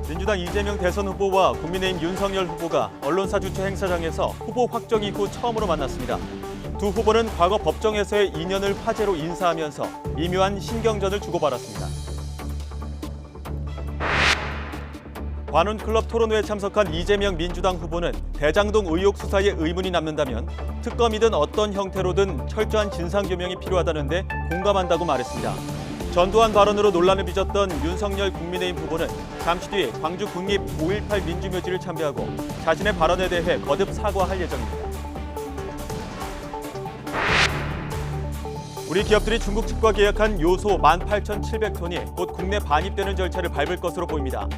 민주당 이재명 대선 후보와 국민의힘 윤석열 후보가 언론사 주최 행사장에서 후보 확정 이후 처음으로 만났습니다. 두 후보는 과거 법정에서의 인연을 화제로 인사하면서 미묘한 신경전을 주고받았습니다. 관훈클럽 토론회에 참석한 이재명 민주당 후보는 대장동 의혹 수사에 의문이 남는다면 특검이든 어떤 형태로든 철저한 진상규명이 필요하다는데 공감한다고 말했습니다. 전두환 발언으로 논란을 빚었던 윤석열 국민의힘 후보는 잠시 뒤 광주 국립 5.18 민주묘지를 참배하고 자신의 발언에 대해 거듭 사과할 예정입니다. 우리 기업들이 중국 측과 계약한 요소 18,700톤이 곧 국내 반입되는 절차를 밟을 것으로 보입니다.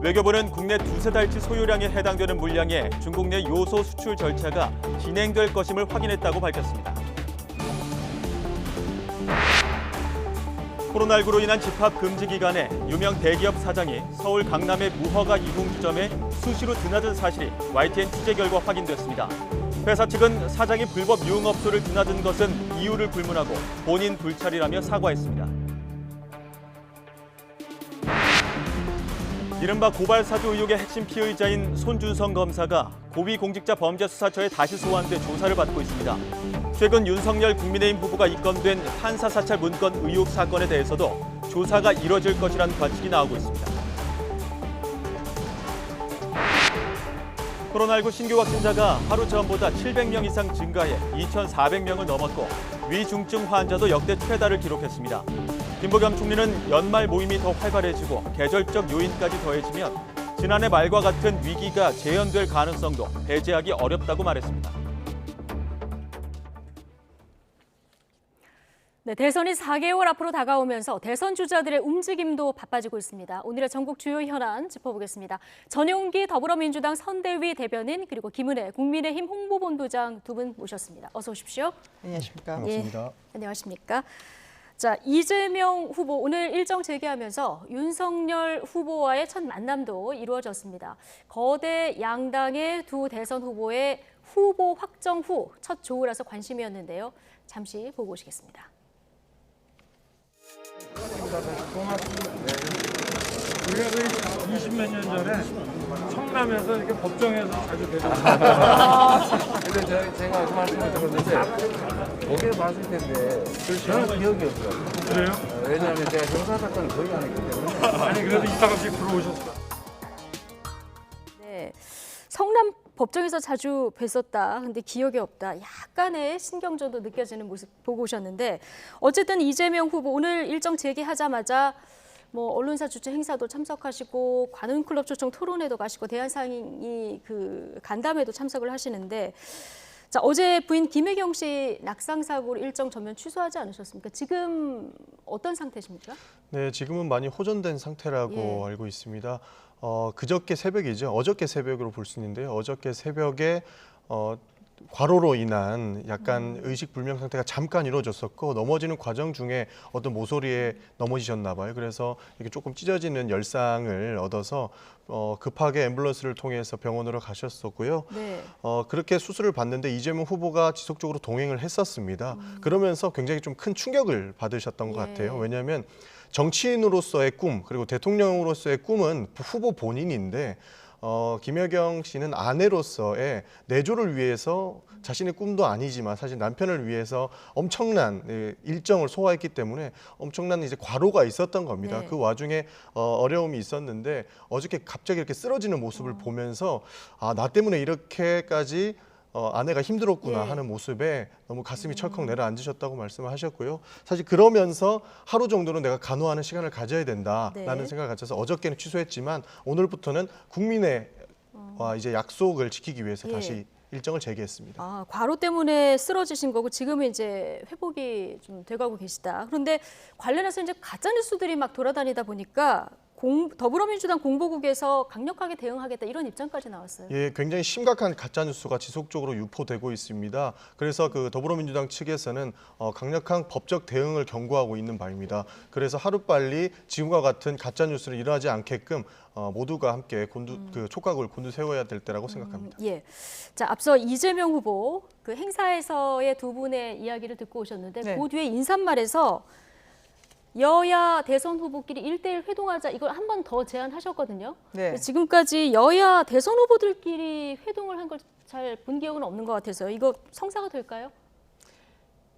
외교부는 국내 두세 달치 소요량에 해당되는 물량의 중국 내 요소 수출 절차가 진행될 것임을 확인했다고 밝혔습니다. 코로나19로 인한 집합 금지 기간에 유명 대기업 사장이 서울 강남의 무허가 이동주점에 수시로 드나든 사실이 YTN 취재 결과 확인됐습니다. 회사 측은 사장이 불법 유흥업소를 드나든 것은 이유를 불문하고 본인 불찰이라며 사과했습니다. 이른바 고발사주 의혹의 핵심 피의자인 손준성 검사가 고위공직자범죄수사처에 다시 소환돼 조사를 받고 있습니다. 최근 윤석열 국민의힘 후보가 입건된 판사 사찰 문건 의혹 사건에 대해서도 조사가 이뤄질 것이라는 관측이 나오고 있습니다. 코로나19 신규 확진자가 하루 전보다 700명 이상 증가해 2,400명을 넘었고 위중증 환자도 역대 최다를 기록했습니다. 김부겸 총리는 연말 모임이 더 활발해지고 계절적 요인까지 더해지면 지난해 말과 같은 위기가 재현될 가능성도 배제하기 어렵다고 말했습니다. 네, 대선이 4개월 앞으로 다가오면서 대선 주자들의 움직임도 바빠지고 있습니다. 오늘의 전국 주요 현안 짚어보겠습니다. 전용기 더불어민주당 선대위 대변인 그리고 김은혜 국민의힘 홍보본부장 두 분 모셨습니다. 어서 오십시오. 안녕하십니까. 반갑습니다. 예, 안녕하십니까. 자, 이재명 후보 오늘 일정 재개하면서 윤석열 후보와의 첫 만남도 이루어졌습니다. 거대 양당의 두 대선 후보의 후보 확정 후 첫 조우라서 관심이었는데요. 잠시 보고 오시겠습니다. 고맙습니다. 우리가 그 20몇 년 전에 성남에서 이렇게 법정에서 자주 뵀었어요. 근데 제가 그 말씀을 들었는데 보게 봤을 텐데 저는 기억이 없어요. 그래요? 왜냐하면 제가 형사사건을 거의 안 했기 때문에. 아니 그래도 이따가씩 들어오셨어. 네, 성남 법정에서 자주 뵀었다. 근데 기억이 없다. 약간의 신경전도 느껴지는 모습 보고 오셨는데 어쨌든 이재명 후보 오늘 일정 재개하자마자 뭐 언론사 주최 행사도 참석하시고 관훈클럽 초청 토론회도 가시고 대한상인이 그 간담회도 참석을 하시는데 자, 어제 부인 김혜경 씨 낙상 사고로 일정 전면 취소하지 않으셨습니까? 지금 어떤 상태십니까? 네, 지금은 많이 호전된 상태라고 알고 있습니다. 그저께 새벽이죠. 어저께 새벽으로 볼 수 있는데요. 어저께 새벽에 과로로 인한 약간 의식불명 상태가 잠깐 이루어졌었고 넘어지는 과정 중에 어떤 모서리에 넘어지셨나 봐요. 그래서 이게 조금 찢어지는 열상을 얻어서 급하게 앰뷸런스를 통해서 병원으로 가셨었고요. 네. 그렇게 수술을 받는데 이재명 후보가 지속적으로 동행을 했었습니다. 그러면서 굉장히 좀 큰 충격을 받으셨던 것 같아요. 왜냐하면 정치인으로서의 꿈 그리고 대통령으로서의 꿈은 후보 본인인데 김혜경 씨는 아내로서의 내조를 위해서 자신의 꿈도 아니지만 사실 남편을 위해서 엄청난 일정을 소화했기 때문에 엄청난 이제 과로가 있었던 겁니다. 네. 그 와중에 어려움이 있었는데 어저께 갑자기 이렇게 쓰러지는 모습을 보면서 나 때문에 이렇게까지 아내가 힘들었구나 하는 모습에 너무 가슴이 철컥 내려앉으셨다고 말씀을 하셨고요. 사실 그러면서 하루 정도는 내가 간호하는 시간을 가져야 된다라는 생각을 가져서 어저께는 취소했지만 오늘부터는 국민의와 이제 약속을 지키기 위해서 다시 일정을 재개했습니다. 아, 과로 때문에 쓰러지신 거고 지금은 이제 회복이 좀 돼가고 계시다. 그런데 관련해서 이제 가짜 뉴스들이 막 돌아다니다 보니까 더불어민주당 공보국에서 강력하게 대응하겠다 이런 입장까지 나왔어요. 예, 굉장히 심각한 가짜 뉴스가 지속적으로 유포되고 있습니다. 그래서 그 더불어민주당 측에서는 강력한 법적 대응을 경고하고 있는 바입니다. 그래서 하루빨리 지금과 같은 가짜 뉴스를 일어나지 않게끔 모두가 함께 그 촉각을 곤두세워야 될 때라고 생각합니다. 예. 자, 앞서 이재명 후보 그 행사에서의 두 분의 이야기를 듣고 오셨는데 네. 그 뒤에 인사말에서 여야 대선 후보끼리 1대1 회동하자 이걸 한 번 더 제안하셨거든요. 네. 지금까지 여야 대선 후보들끼리 회동을 한 걸 잘 본 기억은 없는 것 같아서요. 이거 성사가 될까요?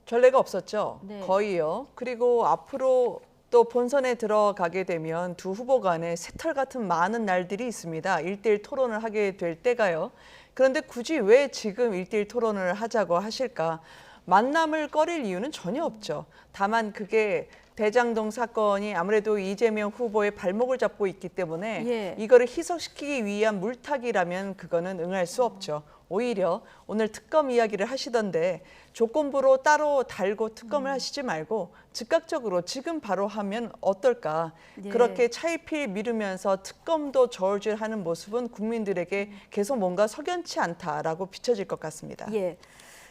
전례가 없었죠. 네. 거의요. 그리고 앞으로 또 본선에 들어가게 되면 두 후보 간에 새털 같은 많은 날들이 있습니다. 1대1 토론을 하게 될 때가요. 그런데 굳이 왜 지금 1대1 토론을 하자고 하실까? 만남을 꺼릴 이유는 전혀 없죠. 다만 그게 대장동 사건이 아무래도 이재명 후보의 발목을 잡고 있기 때문에 예. 이거를 희석시키기 위한 물타기라면 그거는 응할 수 없죠. 오히려 오늘 특검 이야기를 하시던데 조건부로 따로 달고 특검을 하시지 말고 즉각적으로 지금 바로 하면 어떨까. 예. 그렇게 차일피일 미루면서 특검도 저울질하는 모습은 국민들에게 계속 뭔가 석연치 않다라고 비춰질 것 같습니다. 예.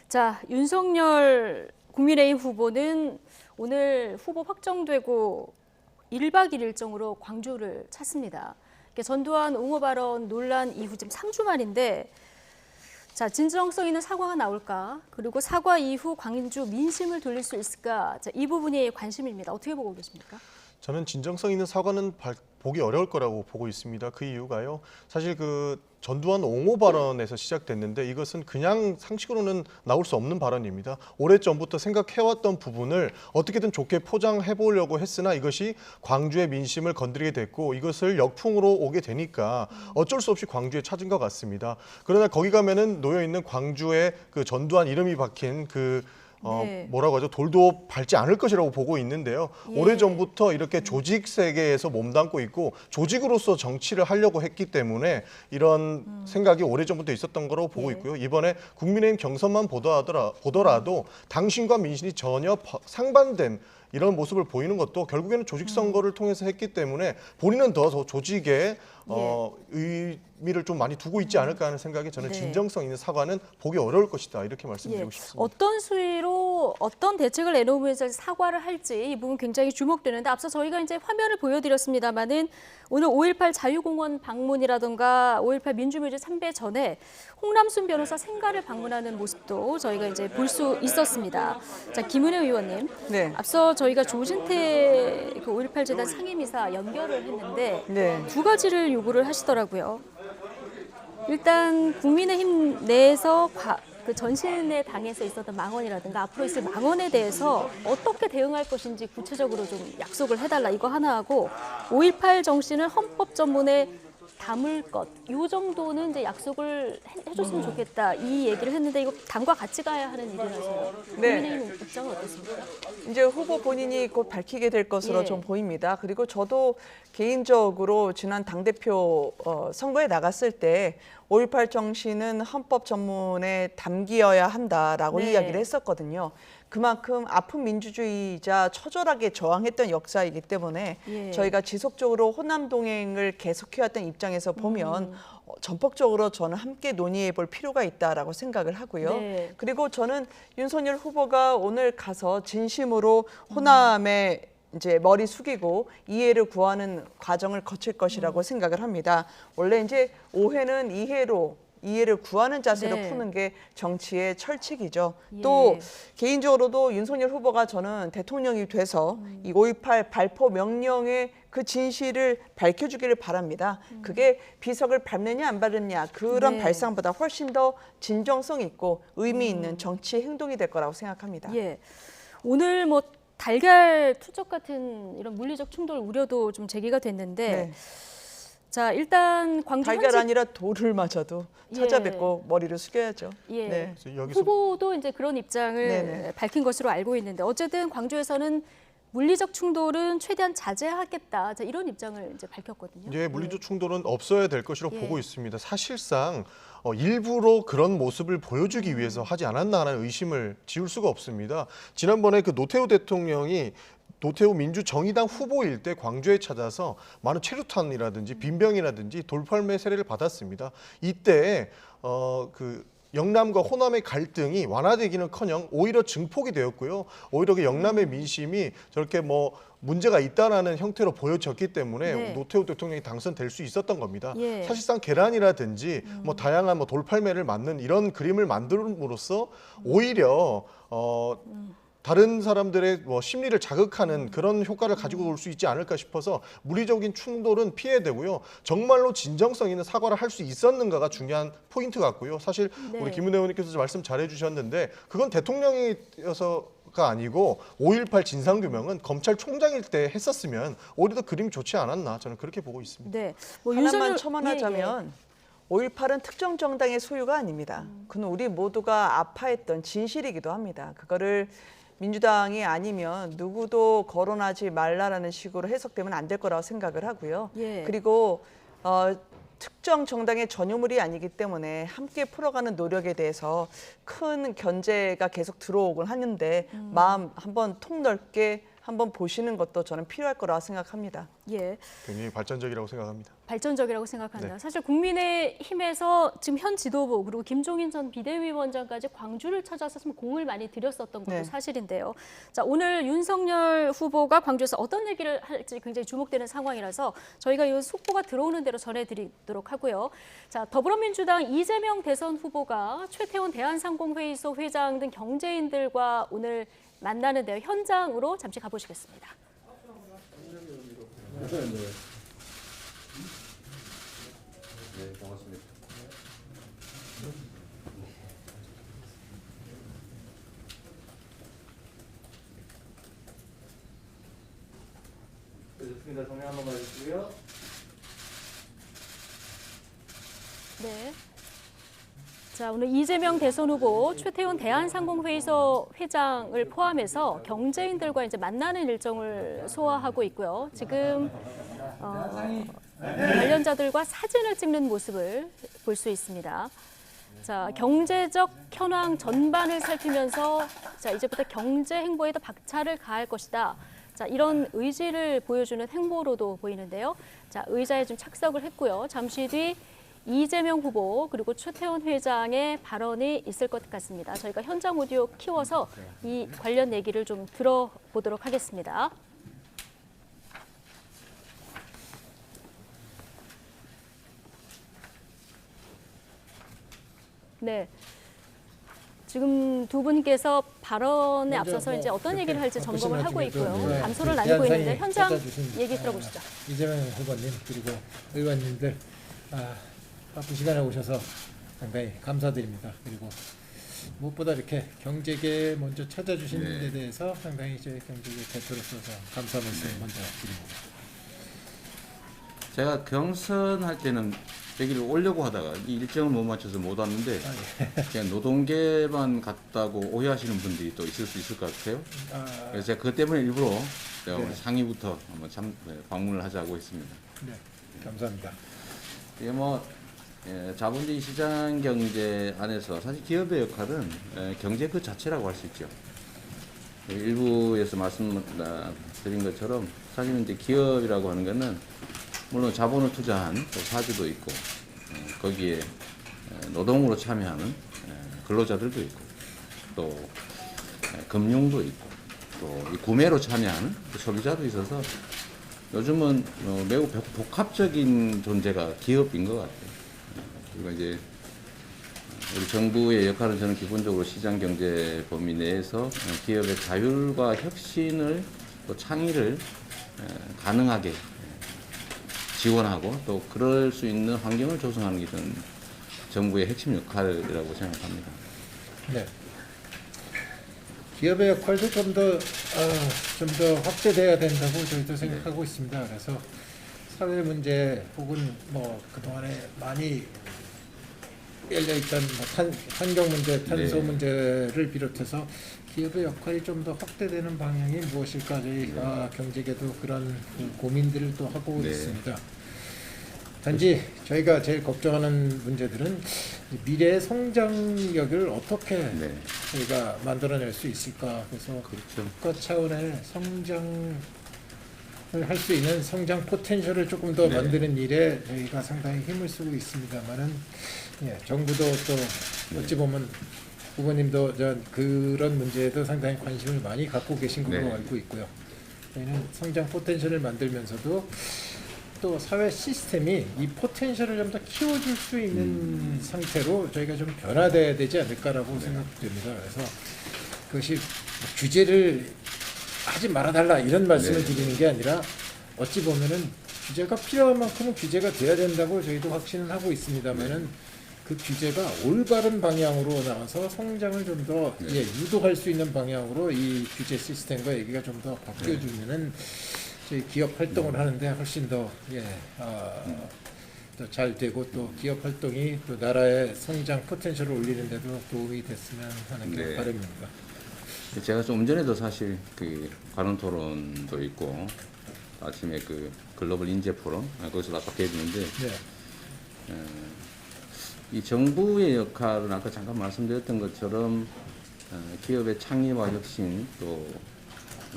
자, 윤석열 국민의힘 후보는 오늘 후보 확정되고 1박 2일 일정으로 광주를 찾습니다. 전두환 옹호 발언 논란 이후 지금 3주 만인데 자, 진정성 있는 사과가 나올까? 그리고 사과 이후 광주 민심을 돌릴 수 있을까? 자, 이 부분이 관심입니다. 어떻게 보고 계십니까? 저는 진정성 있는 사과는 보기 어려울 거라고 보고 있습니다. 그 이유가요. 사실 그 전두환 옹호 발언에서 시작됐는데 이것은 그냥 상식으로는 나올 수 없는 발언입니다. 오래전부터 생각해왔던 부분을 어떻게든 좋게 포장해 보려고 했으나 이것이 광주의 민심을 건드리게 됐고 이것을 역풍으로 오게 되니까 어쩔 수 없이 광주에 찾은 것 같습니다. 그러나 거기 가면은 놓여 있는 광주의 그 전두환 이름이 박힌 그 네. 뭐라고 하죠? 돌도 밟지 않을 것이라고 보고 있는데요. 예. 오래전부터 이렇게 조직 세계에서 몸담고 있고 조직으로서 정치를 하려고 했기 때문에 이런 생각이 오래전부터 있었던 거라고 보고 예. 있고요. 이번에 국민의힘 경선만 보더라도 당신과 민심이 전혀 상반된 이런 모습을 보이는 것도 결국에는 조직 선거를 통해서 했기 때문에 본인은 더 조직에 의미를 좀 많이 두고 있지 않을까 하는 생각에 저는 네. 진정성 있는 사과는 보기 어려울 것이다 이렇게 말씀드리고 예. 싶습니다. 어떤 수위로 어떤 대책을 내놓으면서 사과를 할지 이 부분 굉장히 주목되는데 앞서 저희가 이제 화면을 보여드렸습니다만은 오늘 5.18 자유공원 방문이라든가 5.18 민주묘지 참배 전에 홍남순 변호사 생가를 방문하는 모습도 저희가 이제 볼 수 있었습니다. 자, 김은혜 의원님, 네. 앞서 저희가 조진태 그 5.18 재단 상임이사 연결을 했는데 네. 두 가지를 요구를 하시더라고요. 일단 국민의힘 내에서 그 전신의 당에서 있었던 망언이라든가 앞으로 있을 망언에 대해서 어떻게 대응할 것인지 구체적으로 좀 약속을 해달라 이거 하나 하고 5.18 정신을 헌법 전문에 담을 것, 요 정도는 이제 약속을 해줬으면 좋겠다 이 얘기를 했는데 이거 당과 같이 가야 하는 일이라서요. 네. 국민의힘 입장은 어떻습니까? 이제 후보 본인이 곧 밝히게 될 것으로 예. 좀 보입니다. 그리고 저도 개인적으로 지난 당대표 선거에 나갔을 때 5.18 정신은 헌법 전문에 담기어야 한다라고 네. 이야기를 했었거든요. 그만큼 아픈 민주주의자 처절하게 저항했던 역사이기 때문에 예. 저희가 지속적으로 호남 동행을 계속해왔던 입장에서 보면 전폭적으로 저는 함께 논의해 볼 필요가 있다라고 생각을 하고요. 네. 그리고 저는 윤석열 후보가 오늘 가서 진심으로 호남에 이제 머리 숙이고 이해를 구하는 과정을 거칠 것이라고 생각을 합니다. 원래 이제 오해는 이해를 구하는 자세로 네. 푸는 게 정치의 철칙이죠. 예. 또 개인적으로도 윤석열 후보가 저는 대통령이 돼서 이 5.18 발포 명령의 그 진실을 밝혀주기를 바랍니다. 그게 비석을 밟느냐 안 밟느냐 그런 네. 발상보다 훨씬 더 진정성 있고 의미 있는 정치 행동이 될 거라고 생각합니다. 예. 오늘 뭐 달걀 투척 같은 이런 물리적 충돌 우려도 좀 제기가 됐는데 네. 자, 일단 광주 달걀 현지 아니라 돌을 맞아도 예. 찾아뵙고 머리를 숙여야죠. 예. 네. 그래서 여기서 후보도 이제 그런 입장을 네네. 밝힌 것으로 알고 있는데 어쨌든 광주에서는 물리적 충돌은 최대한 자제하겠다. 자, 이런 입장을 이제 밝혔거든요. 예, 물리적 충돌은 없어야 될 것이라고 예. 보고 있습니다. 사실상 일부러 그런 모습을 보여주기 위해서 하지 않았나 하는 의심을 지울 수가 없습니다. 지난번에 그 노태우 대통령이 노태우 민주정의당 후보일 때 광주에 찾아서 많은 최루탄이라든지 빈병이라든지 돌팔매 세례를 받았습니다. 이때 그 영남과 호남의 갈등이 완화되기는커녕 오히려 증폭이 되었고요. 오히려 그 영남의 민심이 저렇게 뭐 문제가 있다라는 형태로 보여졌기 때문에 네. 노태우 대통령이 당선될 수 있었던 겁니다. 예. 사실상 계란이라든지 뭐 다양한 뭐 돌팔매를 맞는 이런 그림을 만듦으로써 오히려 다른 사람들의 뭐 심리를 자극하는 그런 효과를 가지고 올 수 있지 않을까 싶어서 물리적인 충돌은 피해야 되고요. 정말로 진정성 있는 사과를 할 수 있었는가가 중요한 포인트 같고요. 사실 네. 우리 김은혜 의원님께서 말씀 잘해주셨는데 그건 대통령이어서가 아니고 5.18 진상규명은 검찰총장일 때 했었으면 오히려 더 그림이 좋지 않았나 저는 그렇게 보고 있습니다. 네. 뭐 하나만 윤석열- 첨언하자면 5.18은 특정 정당의 소유가 아닙니다. 그건 우리 모두가 아파했던 진실이기도 합니다. 그거를 민주당이 아니면 누구도 거론하지 말라라는 식으로 해석되면 안 될 거라고 생각을 하고요. 예. 그리고 특정 정당의 전유물이 아니기 때문에 함께 풀어가는 노력에 대해서 큰 견제가 계속 들어오곤 하는데 마음 한번 통넓게 한번 보시는 것도 저는 필요할 거라고 생각합니다. 예. 굉장히 발전적이라고 생각합니다. 발전적이라고 생각한다. 네. 사실 국민의힘에서 지금 현 지도부 그리고 김종인 전 비대위원장까지 광주를 찾아서 좀 공을 많이 들였었던 것도 네. 사실인데요. 자, 오늘 윤석열 후보가 광주에서 어떤 얘기를 할지 굉장히 주목되는 상황이라서 저희가 이 속보가 들어오는 대로 전해드리도록 하고요. 자, 더불어민주당 이재명 대선 후보가 최태원 대한상공회의소 회장 등 경제인들과 오늘 만나는데요. 현장으로 잠시 가보시겠습니다. 좋습니다. 정리 한번 해주시고요. 네. 자, 오늘 이재명 대선 후보 최태원 대한상공회의소 회장을 포함해서 경제인들과 이제 만나는 일정을 소화하고 있고요. 지금 관련자들과 사진을 찍는 모습을 볼 수 있습니다. 자, 경제적 현황 전반을 살피면서 자, 이제부터 경제 행보에도 박차를 가할 것이다. 자, 이런 의지를 보여주는 행보로도 보이는데요. 자, 의자에 좀 착석을 했고요. 잠시 뒤 이재명 후보 그리고 최태원 회장의 발언이 있을 것 같습니다. 저희가 현장 오디오 키워서 이 관련 얘기를 좀 들어보도록 하겠습니다. 네. 지금 두 분께서 발언에 앞서서 이제 어떤 얘기를 할지 점검을 하고 있고요. 감소를 나누고 있는데 현장 얘기 들어보시죠. 이재명 후보님 그리고 의원님들 바쁜 시간에 오셔서 상당히 감사드립니다. 그리고 무엇보다 이렇게 경제계에 먼저 찾아주신 데 대해서 상당히 저희 경제계 대표로서 감사 말씀 먼저 드립니다. 제가 경선할 때는 여기를 오려고 하다가 이 일정을 못 맞춰서 못 왔는데 그냥 노동계만 갔다고 오해하시는 분들이 또 있을 수 있을 것 같아요. 그래서 제가 그것 때문에 일부러 제가 오늘 상의부터 한번 방문을 하자고 했습니다. 네, 감사합니다. 이게 뭐 자본주의 시장 경제 안에서 사실 기업의 역할은 경제 그 자체라고 할 수 있죠. 일부에서 말씀드린 것처럼 사실은 이제 기업이라고 하는 것은 물론 자본을 투자한 또 사주도 있고 거기에 노동으로 참여하는 근로자들도 있고 또 금융도 있고 또 구매로 참여하는 소비자도 있어서 요즘은 매우 복합적인 존재가 기업인 것 같아요. 그리고 이제 우리 정부의 역할은 저는 기본적으로 시장 경제 범위 내에서 기업의 자율과 혁신을 또 창의를 가능하게 지원하고 또 그럴 수 있는 환경을 조성하는 게 저는 정부의 핵심 역할이라고 생각합니다. 네. 기업의 역할도 좀 더 확대돼야 된다고 저희도 생각하고 있습니다. 그래서 사회 문제 혹은 뭐 그동안에 많이 열려있던 환경 문제, 탄소 문제를 비롯해서 기업의 역할이 좀 더 확대되는 방향이 무엇일까 저희가 경제계도 그런 고민들을 또 하고 있습니다. 단지 저희가 제일 걱정하는 문제들은 미래의 성장력을 어떻게 저희가 만들어낼 수 있을까. 그래서 국가 차원의 성장을 할 수 있는 성장 포텐셜을 조금 더 만드는 일에 저희가 상당히 힘을 쓰고 있습니다만은 정부도 또 어찌 보면 후보님도 그런 문제에도 상당히 관심을 많이 갖고 계신 걸로 알고 있고요. 저희는 성장 포텐셜을 만들면서도 또 사회 시스템이 이 포텐셜을 좀 더 키워줄 수 있는 상태로 저희가 좀 변화돼야 되지 않을까라고 생각됩니다. 그래서 그것이 규제를 하지 말아달라 이런 말씀을 드리는 게 아니라 어찌 보면은 규제가 필요한 만큼은 규제가 돼야 된다고 저희도 확신을 하고 있습니다만은 그 규제가 올바른 방향으로 나와서 성장을 좀 더 유도할 수 있는 방향으로 이 규제 시스템과 얘기가 좀 더 바뀌어주면은 저희 기업 활동을 하는데 훨씬 더 더 잘 되고 또 기업 활동이 또 나라의 성장 포텐셜을 올리는 데도 도움이 됐으면 하는 게 바람입니다. 제가 좀 전에도 사실 그 관훈 토론도 있고 아침에 그 글로벌 인재 포럼 거기서 아까 뵀는데 이 정부의 역할은 아까 잠깐 말씀드렸던 것처럼 기업의 창의와 혁신 또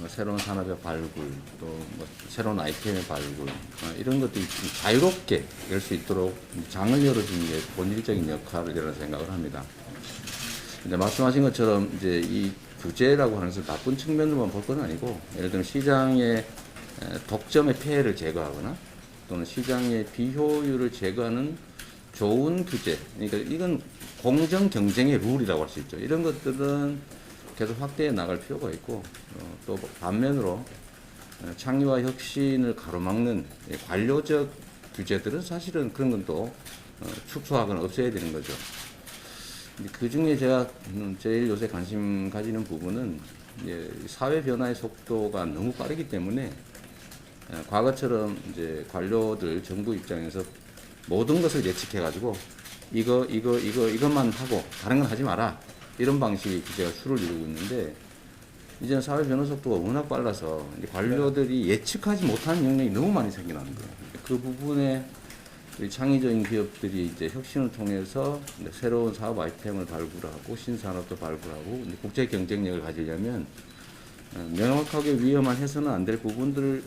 새로운 산업의 발굴 또 뭐 새로운 아이템의 발굴 이런 것들이 좀 자유롭게 열 수 있도록 장을 열어주는 게 본질적인 역할이라는 생각을 합니다. 근데 말씀하신 것처럼 이제 이 규제라고 하는 것은 나쁜 측면으로만 볼 건 아니고 예를 들면 시장의 독점의 폐해를 제거하거나 또는 시장의 비효율을 제거하는 좋은 규제, 그러니까 이건 공정 경쟁의 룰이라고 할 수 있죠. 이런 것들은 계속 확대해 나갈 필요가 있고 또 반면으로 창의와 혁신을 가로막는 관료적 규제들은 사실은 그런 건 또 축소하거나 없애야 되는 거죠. 그 중에 제가 제일 요새 관심 가지는 부분은 사회 변화의 속도가 너무 빠르기 때문에 과거처럼 이제 관료들 정부 입장에서 모든 것을 예측해가지고 이것만 하고 다른 건 하지 마라 이런 방식의 규제가 수를 이루고 있는데 이제는 사회 변화 속도가 워낙 빨라서 관료들이 예측하지 못하는 영역이 너무 많이 생겨나는 거예요. 그 부분에 우리 창의적인 기업들이 이제 혁신을 통해서 새로운 사업 아이템을 발굴하고 신산업도 발굴하고 국제 경쟁력을 가지려면 명확하게 위험한 해서는 안 될 부분들을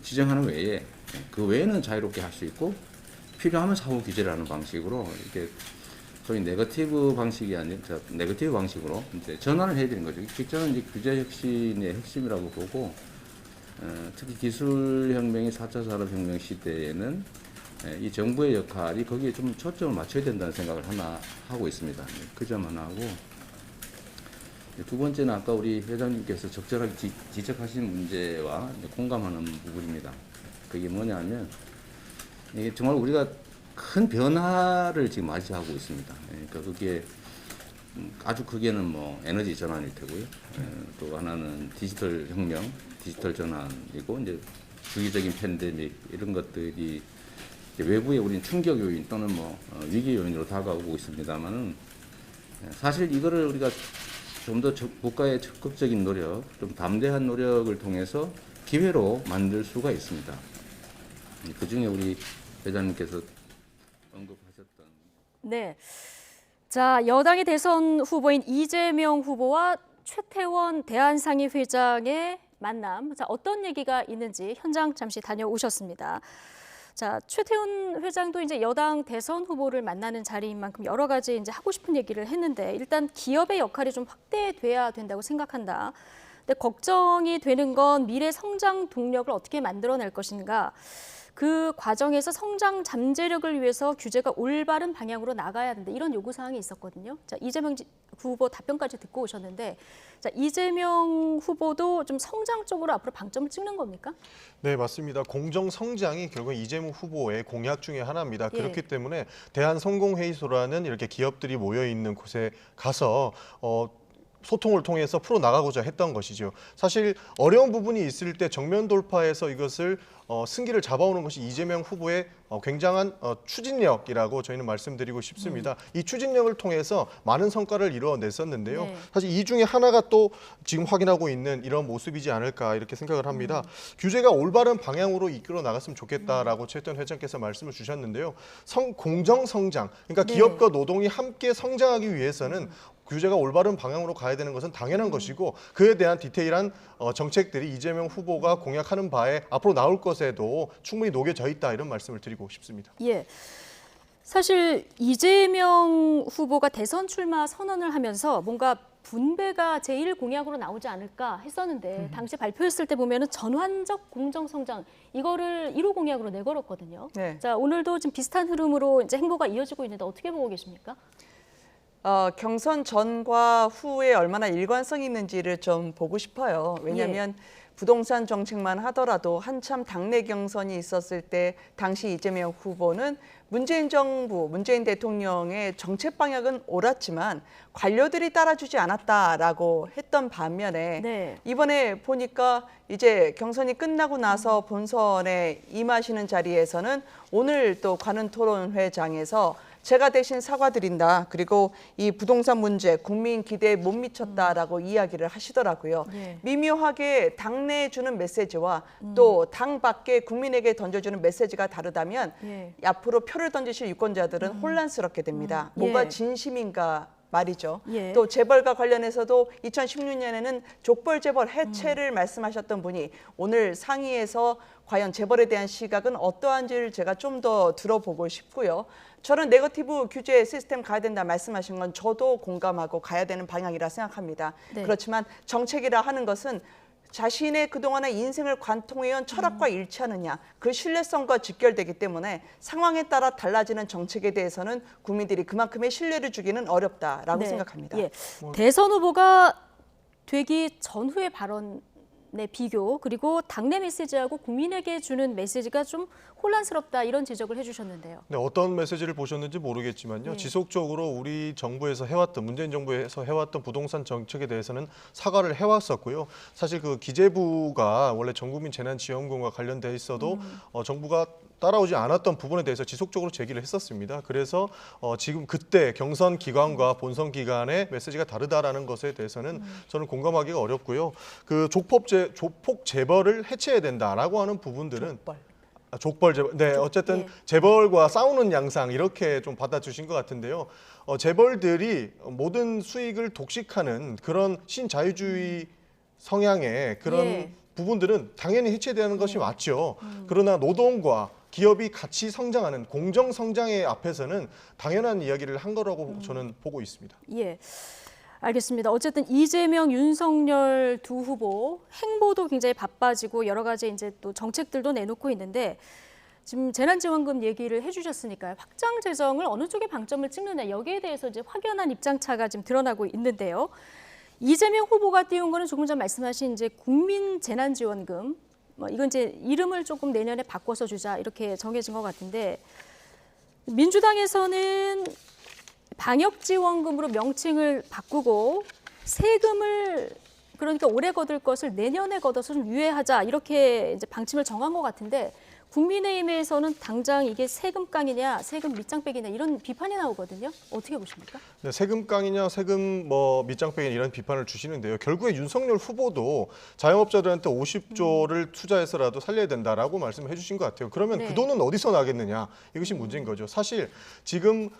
지정하는 외에 그 외에는 자유롭게 할 수 있고 필요하면 사후 규제를 하는 방식으로 이렇게 소위 네거티브 방식이 아닌 네거티브 방식으로 이제 전환을 해야 되는 거죠. 저는 이제 규제 혁신의 핵심이라고 보고 특히 기술혁명이 4차 산업혁명 시대에는 이 정부의 역할이 거기에 좀 초점을 맞춰야 된다는 생각을 하나 하고 있습니다. 그 점 하나 하고 두 번째는 아까 우리 회장님께서 적절하게 지적하신 문제와 공감하는 부분입니다. 그게 뭐냐면 이게 정말 우리가 큰 변화를 지금 맞이하고 있습니다. 그러니까 그게 아주 크게는 뭐 에너지 전환일 테고요. 또 하나는 디지털 혁명, 디지털 전환이고 이제 주기적인 팬데믹 이런 것들이 외부의 우리는 충격 요인 또는 뭐 위기 요인으로 다가오고 있습니다만은 사실 이거를 우리가 좀 더 국가의 적극적인 노력, 좀 담대한 노력을 통해서 기회로 만들 수가 있습니다. 그 중에 우리 회장님께서 언급하셨던. 네. 자, 여당의 대선 후보인 이재명 후보와 최태원 대한상의 회장의 만남. 자, 어떤 얘기가 있는지 현장 잠시 다녀오셨습니다. 자, 최태원 회장도 이제 여당 대선 후보를 만나는 자리인 만큼 여러 가지 이제 하고 싶은 얘기를 했는데 일단 기업의 역할이 좀 확대돼야 된다고 생각한다. 근데 걱정이 되는 건 미래 성장 동력을 어떻게 만들어낼 것인가. 그 과정에서 성장 잠재력을 위해서 규제가 올바른 방향으로 나가야 된다. 이런 요구사항이 있었거든요. 자, 이재명 후보 답변까지 듣고 오셨는데 자, 이재명 후보도 좀 성장 쪽으로 앞으로 방점을 찍는 겁니까? 네, 맞습니다. 공정 성장이 결국 이재명 후보의 공약 중에 하나입니다. 예. 그렇기 때문에 대한성공회의소라는 이렇게 기업들이 모여 있는 곳에 가서 소통을 통해서 풀어나가고자 했던 것이죠. 사실 어려운 부분이 있을 때 정면 돌파해서 이것을 승기를 잡아오는 것이 이재명 후보의 굉장한 추진력이라고 저희는 말씀드리고 싶습니다. 이 추진력을 통해서 많은 성과를 이루어냈었는데요. 네. 사실 이 중에 하나가 또 지금 확인하고 있는 이런 모습이지 않을까 이렇게 생각을 합니다. 규제가 올바른 방향으로 이끌어 나갔으면 좋겠다라고 최태원 회장께서 말씀을 주셨는데요. 공정 성장, 그러니까 네. 기업과 노동이 함께 성장하기 위해서는 규제가 올바른 방향으로 가야 되는 것은 당연한 것이고 그에 대한 디테일한 정책들이 이재명 후보가 공약하는 바에 앞으로 나올 것에도 충분히 녹여져 있다 이런 말씀을 드리고 싶습니다. 예. 사실 이재명 후보가 대선 출마 선언을 하면서 뭔가 분배가 제1 공약으로 나오지 않을까 했었는데 당시 발표했을 때 보면은 전환적 공정 성장 이거를 1호 공약으로 내걸었거든요. 네. 자, 오늘도 지금 비슷한 흐름으로 이제 행보가 이어지고 있는데 어떻게 보고 계십니까? 경선 전과 후에 얼마나 일관성이 있는지를 좀 보고 싶어요. 왜냐하면 부동산 정책만 하더라도 한참 당내 경선이 있었을 때 당시 이재명 후보는 문재인 정부, 문재인 대통령의 정책 방향은 옳았지만 관료들이 따라주지 않았다라고 했던 반면에 네. 이번에 보니까 이제 경선이 끝나고 나서 본선에 임하시는 자리에서는 오늘 또 관훈 토론회장에서 제가 대신 사과드린다. 그리고 이 부동산 문제 국민 기대에 못 미쳤다라고 이야기를 하시더라고요. 예. 미묘하게 당내에 주는 메시지와 또 당 밖에 국민에게 던져주는 메시지가 다르다면 예. 앞으로 표를 던지실 유권자들은 혼란스럽게 됩니다. 뭐가 예. 진심인가 말이죠. 예. 또 재벌과 관련해서도 2016년에는 족벌 재벌 해체를 말씀하셨던 분이 오늘 상의에서 과연 재벌에 대한 시각은 어떠한지를 제가 좀 더 들어보고 싶고요. 저는 네거티브 규제 시스템 가야 된다 말씀하신 건 저도 공감하고 가야 되는 방향이라 생각합니다. 네. 그렇지만 정책이라 하는 것은 자신의 그동안의 인생을 관통해온 철학과 일치하느냐, 그 신뢰성과 직결되기 때문에 상황에 따라 달라지는 정책에 대해서는 국민들이 그만큼의 신뢰를 주기는 어렵다라고 네. 생각합니다. 예. 대선 후보가 되기 전후의 발언의 비교 그리고 당내 메시지하고 국민에게 주는 메시지가 좀 혼란스럽다 이런 지적을 해주셨는데요. 네, 어떤 메시지를 보셨는지 모르겠지만요. 네. 지속적으로 우리 정부에서 해왔던 문재인 정부에서 해왔던 부동산 정책에 대해서는 사과를 해왔었고요. 사실 그 기재부가 원래 전국민 재난지원금과 관련돼 있어도 정부가 따라오지 않았던 부분에 대해서 지속적으로 제기를 했었습니다. 그래서 지금 그때 경선 기간과 본선 기간의 메시지가 다르다라는 것에 대해서는 저는 공감하기가 어렵고요. 그 조폭 재벌을 해체해야 된다라고 하는 부분들은 족벌 재벌. 네, 어쨌든 예. 재벌과 싸우는 양상 이렇게 좀 받아주신 것 같은데요. 재벌들이 모든 수익을 독식하는 그런 신자유주의 성향의 그런 예. 부분들은 당연히 해체되는 것이 맞죠. 그러나 노동과 기업이 같이 성장하는 공정 성장의 앞에서는 당연한 이야기를 한 거라고 저는 보고 있습니다. 예. 알겠습니다. 어쨌든 이재명, 윤석열 두 후보 행보도 굉장히 바빠지고 여러 가지 이제 또 정책들도 내놓고 있는데 지금 재난지원금 얘기를 해주셨으니까요. 확장 재정을 어느 쪽에 방점을 찍느냐 여기에 대해서 이제 확연한 입장차가 지금 드러나고 있는데요. 이재명 후보가 띄운 거는 조금 전 말씀하신 이제 국민 재난지원금 이건 이제 이름을 조금 내년에 바꿔서 주자 이렇게 정해진 것 같은데 민주당에서는 방역지원금으로 명칭을 바꾸고 세금을 그러니까 올해 거둘 것을 내년에 걷어서 좀 유예하자 이렇게 이제 방침을 정한 것 같은데 국민의힘에서는 당장 이게 세금 깡이냐 세금 밑장 빼기냐 이런 비판이 나오거든요. 어떻게 보십니까? 네, 세금 깡이냐 세금 밑장 빼기냐 이런 비판을 주시는데요. 결국에 윤석열 후보도 자영업자들한테 50조를 투자해서라도 살려야 된다라고 말씀을 해주신 것 같아요. 그러면 네. 그 돈은 어디서 나겠느냐 이것이 문제인 거죠. 사실 지금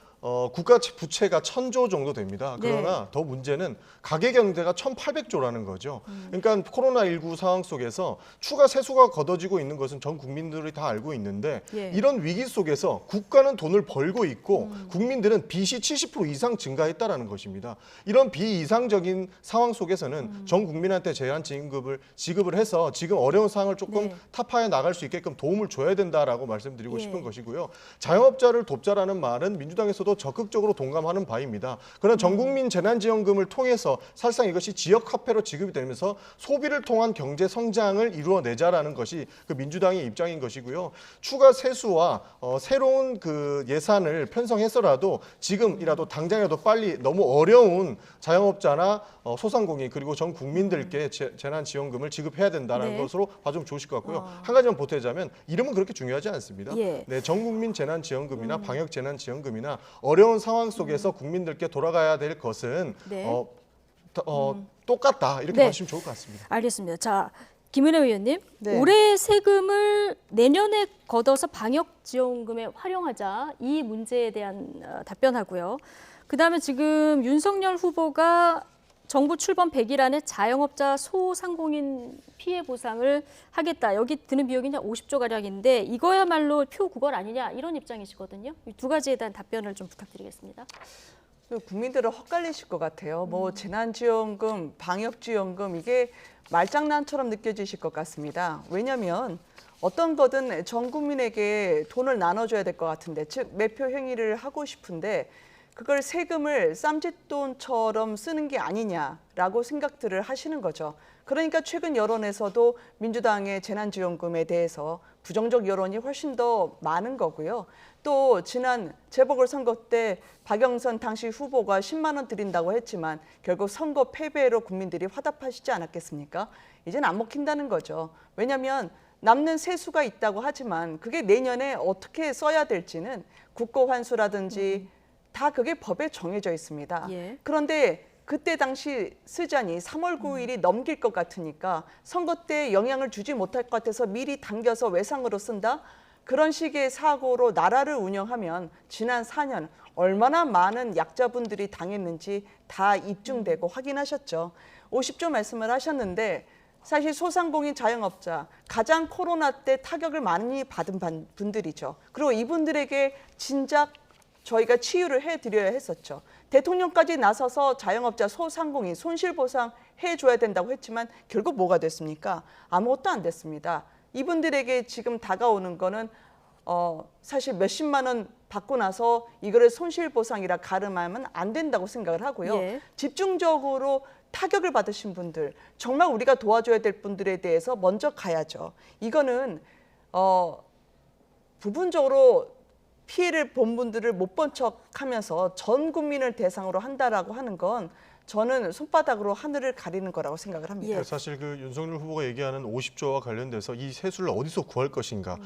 국가 부채가 1,000조 정도 됩니다. 그러나 네. 더 문제는 가계경제가 1,800조라는 거죠. 그러니까 코로나19 상황 속에서 추가 세수가 걷어지고 있는 것은 전 국민들이 다 알고 있는데 예. 이런 위기 속에서 국가는 돈을 벌고 있고 국민들은 빚이 70% 이상 증가했다라는 것입니다. 이런 비이상적인 상황 속에서는 전 국민한테 지급을 해서 지금 어려운 상황을 조금 네. 타파해 나갈 수 있게끔 도움을 줘야 된다라고 말씀드리고 예. 싶은 것이고요. 자영업자를 돕자라는 말은 민주당에서도 적극적으로 동감하는 바입니다. 그러나 전국민 재난지원금을 통해서 사실상 이것이 지역화폐로 지급이 되면서 소비를 통한 경제 성장을 이루어내자라는 것이 그 민주당의 입장인 것이고요. 추가 세수와 새로운 그 예산을 편성해서라도 지금이라도 당장이라도 빨리 너무 어려운 자영업자나 소상공인 그리고 전 국민들께 재난지원금을 지급해야 된다는 네. 것으로 봐주면 좋으실 것 같고요. 한 가지만 보태자면 이름은 그렇게 중요하지 않습니다. 예. 네, 전국민 재난지원금이나 방역 재난지원금이나 어려운 상황 속에서 국민들께 돌아가야 될 것은 네. 똑같다 이렇게 네. 봐주시면 좋을 것 같습니다. 알겠습니다. 자, 김은혜 의원님, 네. 올해 세금을 내년에 걷어서 방역지원금에 활용하자 이 문제에 대한 답변하고요. 그다음에 지금 윤석열 후보가 정부 출범 100일 안에 자영업자 소상공인 피해 보상을 하겠다. 여기 드는 비용이 50조 가량인데 이거야말로 표구걸 아니냐 이런 입장이시거든요. 이 두 가지에 대한 답변을 좀 부탁드리겠습니다. 국민들은 헛갈리실 것 같아요. 뭐 재난지원금, 방역지원금 이게 말장난처럼 느껴지실 것 같습니다. 왜냐하면 어떤 거든 전 국민에게 돈을 나눠줘야 될 것 같은데 즉 매표 행위를 하고 싶은데 그걸 세금을 쌈짓돈처럼 쓰는 게 아니냐라고 생각들을 하시는 거죠. 그러니까 최근 여론에서도 민주당의 재난지원금에 대해서 부정적 여론이 훨씬 더 많은 거고요. 또 지난 재보궐선거 때 박영선 당시 후보가 10만 원 드린다고 했지만 결국 선거 패배로 국민들이 화답하시지 않았겠습니까? 이제는 안 먹힌다는 거죠. 왜냐하면 남는 세수가 있다고 하지만 그게 내년에 어떻게 써야 될지는 국고환수라든지 다 그게 법에 정해져 있습니다. 예. 그런데 그때 당시 쓰자니 3월 9일이 넘길 것 같으니까 선거 때 영향을 주지 못할 것 같아서 미리 당겨서 외상으로 쓴다? 그런 식의 사고로 나라를 운영하면 지난 4년 얼마나 많은 약자분들이 당했는지 다 입증되고 확인하셨죠. 50조 말씀을 하셨는데 사실 소상공인 자영업자 가장 코로나 때 타격을 많이 받은 분들이죠. 그리고 이분들에게 진작 저희가 치유를 해드려야 했었죠. 대통령까지 나서서 자영업자 소상공인 손실보상 해줘야 된다고 했지만 결국 뭐가 됐습니까? 아무것도 안 됐습니다. 이분들에게 지금 다가오는 거는 사실 몇십만 원 받고 나서 이거를 손실보상이라 가름하면 안 된다고 생각을 하고요. 예. 집중적으로 타격을 받으신 분들, 정말 우리가 도와줘야 될 분들에 대해서 먼저 가야죠. 이거는 부분적으로 피해를 본 분들을 못 본 척하면서 전 국민을 대상으로 한다라고 하는 건 저는 손바닥으로 하늘을 가리는 거라고 생각을 합니다. 사실 그 윤석열 후보가 얘기하는 50조와 관련돼서 이 세수를 어디서 구할 것인가.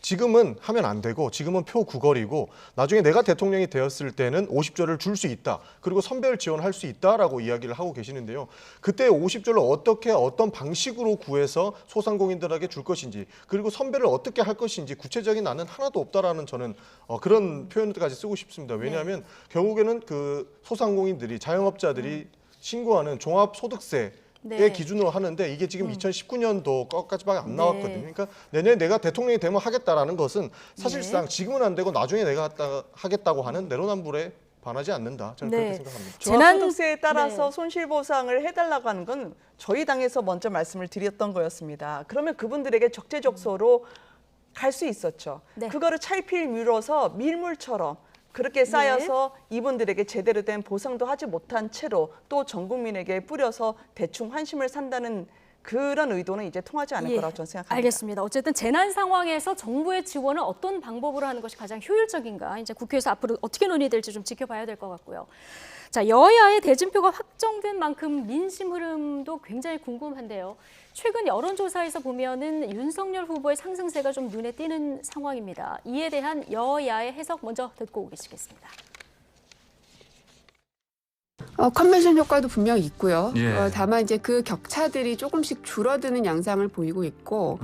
지금은 하면 안 되고 지금은 표구걸이고 나중에 내가 대통령이 되었을 때는 50조를 줄 수 있다. 그리고 선별 지원할 수 있다라고 이야기를 하고 계시는데요. 그때 50조를 어떻게 어떤 방식으로 구해서 소상공인들에게 줄 것인지 그리고 선별을 어떻게 할 것인지 구체적인 안은 하나도 없다라는 저는 그런 표현까지 쓰고 싶습니다. 왜냐하면 결국에는 그 소상공인들이 자영업자들이 신고하는 종합소득세 의 기준으로 하는데 이게 지금 2019년도 것까지밖에 안 나왔거든요. 그러니까 내년에 내가 대통령이 되면 하겠다라는 것은 사실상 지금은 안 되고 나중에 내가 하겠다고 하는 내로남불에 반하지 않는다. 저는 그렇게 생각합니다. 종합소득세에 따라서 손실보상을 해달라고 하는 건 저희 당에서 먼저 말씀을 드렸던 거였습니다. 그러면 그분들에게 적재적소로 갈 수 있었죠. 그거를 찰필 미뤄서 밀물처럼 그렇게 쌓여서 이분들에게 제대로 된 보상도 하지 못한 채로 또 전 국민에게 뿌려서 대충 환심을 산다는 그런 의도는 이제 통하지 않을 거라고 저는 생각합니다. 알겠습니다. 어쨌든 재난 상황에서 정부의 지원을 어떤 방법으로 하는 것이 가장 효율적인가 이제 국회에서 앞으로 어떻게 논의될지 좀 지켜봐야 될 것 같고요. 자, 여야의 대진표가 확정된 만큼 민심 흐름도 굉장히 궁금한데요. 최근 여론조사에서 보면은 윤석열 후보의 상승세가 좀 눈에 띄는 상황입니다. 이에 대한 여야의 해석 먼저 듣고 오시겠습니다. 컨벤션 효과도 분명히 있고요. 다만 이제 그 격차들이 조금씩 줄어드는 양상을 보이고 있고,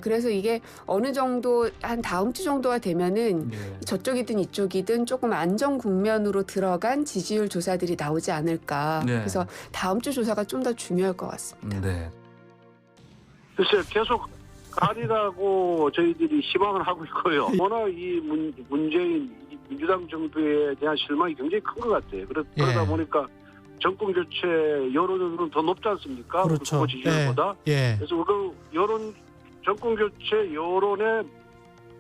그래서 이게 어느 정도 한 다음 주 정도가 되면은 저쪽이든 이쪽이든 조금 안정 국면으로 들어간 지지율 조사들이 나오지 않을까. 그래서 다음 주 조사가 좀 더 중요할 것 같습니다. 글쎄요, 계속 가리라고 저희들이 희망을 하고 있고요. 워낙 이 문재인 민주당 정부에 대한 실망이 굉장히 큰 것 같아요. 그러다 보니까 정권 교체 여론은 더 높지 않습니까? 그렇죠. 후보 지지율보다. 그래서 그 정권 교체 여론에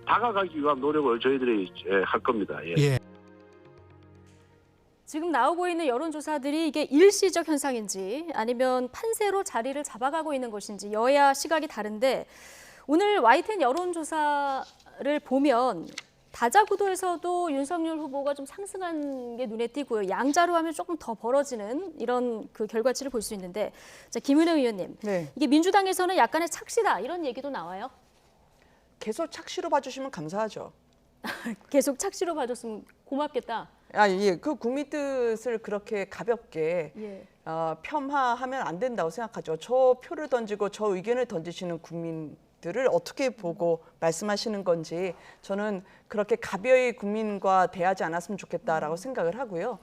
다가가기 위한 노력을 저희들이 할 겁니다. 지금 나오고 있는 여론조사들이 이게 일시적 현상인지 아니면 판세로 자리를 잡아가고 있는 것인지 여야 시각이 다른데 오늘 YTN 여론조사를 보면 다자구도에서도 윤석열 후보가 좀 상승한 게 눈에 띄고요. 양자로 하면 조금 더 벌어지는 이런 그 결과치를 볼 수 있는데 자, 김은혜 의원님, 이게 민주당에서는 약간의 착시다 이런 얘기도 나와요? 계속 착시로 봐주시면 감사하죠. 계속 착시로 봐줬으면 고맙겠다. 그 국민 뜻을 그렇게 가볍게 폄하하면 안 된다고 생각하죠. 저 표를 던지고 저 의견을 던지시는 국민들을 어떻게 보고 말씀하시는 건지 저는 그렇게 가벼이 국민과 대하지 않았으면 좋겠다라고 생각을 하고요.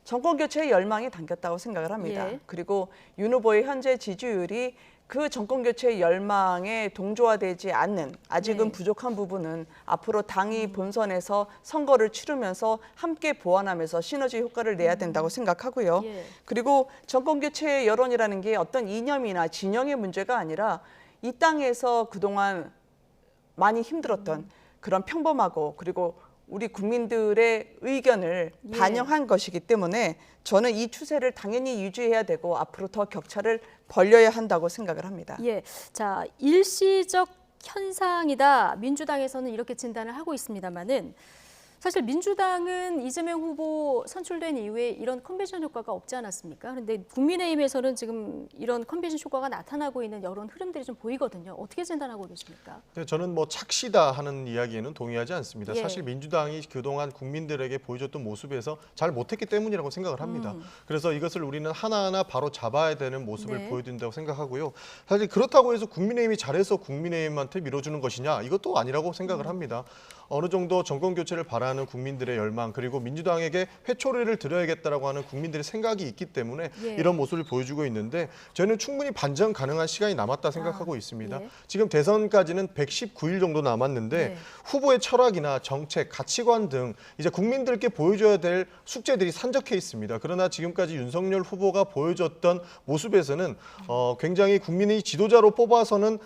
정권 교체의 열망이 담겼다고 생각을 합니다. 그리고 윤 후보의 현재 지지율이 그 정권 교체의 열망에 동조화되지 않는 아직은 부족한 부분은 앞으로 당이 본선에서 선거를 치르면서 함께 보완하면서 시너지 효과를 내야 된다고 생각하고요. 그리고 정권 교체의 여론이라는 게 어떤 이념이나 진영의 문제가 아니라 이 땅에서 그동안 많이 힘들었던 그런 평범하고 그리고 우리 국민들의 의견을 예. 반영한 것이기 때문에 저는 이 추세를 당연히 유지해야 되고 앞으로 더 격차를 벌려야 한다고 생각을 합니다. 예, 자 일시적 현상이다. 민주당에서는 이렇게 진단을 하고 있습니다만은 사실 민주당은 이재명 후보 선출된 이후에 이런 컨벤션 효과가 없지 않았습니까? 그런데 국민의힘에서는 지금 이런 컨벤션 효과가 나타나고 있는 여론 흐름들이 좀 보이거든요. 어떻게 진단하고 계십니까? 네, 저는 뭐 착시다 하는 이야기에는 동의하지 않습니다. 예. 사실 민주당이 그동안 국민들에게 보여줬던 모습에서 잘 못했기 때문이라고 생각을 합니다. 그래서 이것을 우리는 하나하나 바로 잡아야 되는 모습을 네. 보여준다고 생각하고요. 사실 그렇다고 해서 국민의힘이 잘해서 국민의힘한테 밀어주는 것이냐, 이것도 아니라고 생각을 합니다. 어느 정도 정권 교체를 바라는 국민들의 열망, 그리고 민주당에게 회초리를 들어야겠다라고 하는 국민들의 생각이 있기 때문에 예. 이런 모습을 보여주고 있는데, 저는 충분히 반전 가능한 시간이 남았다 생각하고 있습니다. 예. 지금 대선까지는 119일 정도 남았는데 네. 후보의 철학이나 정책, 가치관 등 이제 국민들께 보여줘야 될 숙제들이 산적해 있습니다. 그러나 지금까지 윤석열 후보가 보여줬던 모습에서는 굉장히 국민의 지도자로 뽑아서는